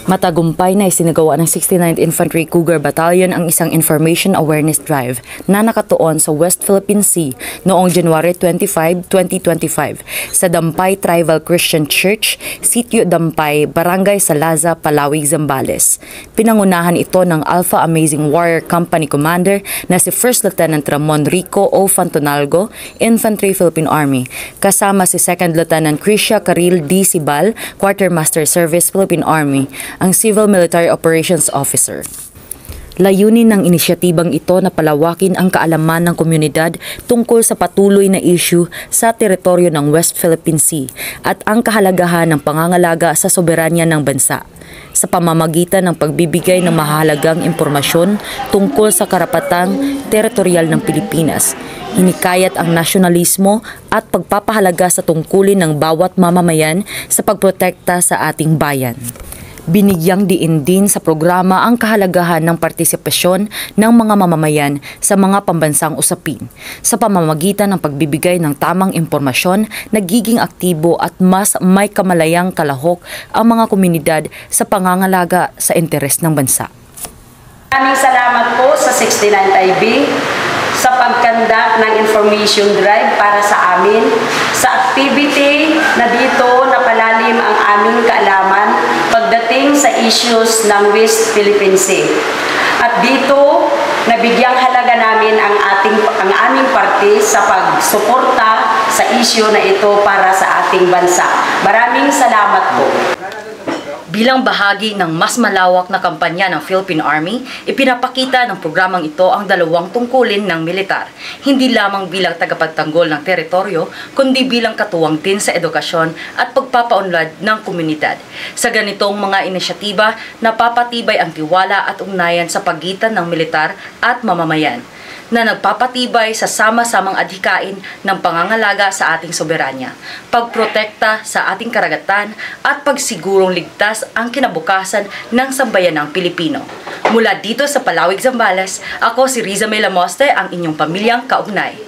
Matagumpay na isinagawa ng 69th Infantry Cougar Battalion ang isang Information Awareness Drive na nakatuon sa West Philippine Sea noong January 25, 2025 sa Dampay Tribal Christian Church, Sitio Dampay, Barangay Salaza, Palawig, Zambales. Pinangunahan ito ng Alpha Amazing Warrior Company Commander na si First Lieutenant Ramon Rico O. Fantonalgo, Infantry Philippine Army, kasama si Second Lieutenant Krisha Karil D. Sibal, Quartermaster Service Philippine Army, ang Civil Military Operations Officer. Layunin ng inisyatibang ito na palawakin ang kaalaman ng komunidad tungkol sa patuloy na issue sa teritoryo ng West Philippine Sea at ang kahalagahan ng pangangalaga sa soberanya ng bansa sa pamamagitan ng pagbibigay ng mahalagang impormasyon tungkol sa karapatang teritorial ng Pilipinas. Hinikayat ang nasyonalismo at pagpapahalaga sa tungkulin ng bawat mamamayan sa pagprotekta sa ating bayan. Binigyang diin din sa programa ang kahalagahan ng partisipasyon ng mga mamamayan sa mga pambansang usapin. Sa pamamagitan ng pagbibigay ng tamang impormasyon, nagiging aktibo at mas may kamalayang kalahok ang mga komunidad sa pangangalaga sa interes ng bansa. Maraming salamat po sa 69th IB sa pagkandak ng information drive para sa amin. Sa activity na dito napalalim ang aming kaalaman pagdating sa issues ng West Philippine Sea. At dito, nabigyang halaga namin ang aming parte sa pagsuporta sa issue na ito para sa ating bansa. Maraming salamat po. Bilang bahagi ng mas malawak na kampanya ng Philippine Army, ipinapakita ng programang ito ang dalawang tungkulin ng militar, hindi lamang bilang tagapagtanggol ng teritoryo, kundi bilang katuwang din sa edukasyon at pagpapaunlad ng komunidad. Sa ganitong mga inisyatiba, napapatibay ang tiwala at ugnayan sa pagitan ng militar at mamamayan, na nagpapatibay sa sama-samang adhikain ng pangangalaga sa ating soberanya, pagprotekta sa ating karagatan at pagsigurong ligtas ang kinabukasan ng sambayanang Pilipino. Mula dito sa Palawig, Zambales, ako si Riza May Lamoste, ang inyong pamilyang kaugnay.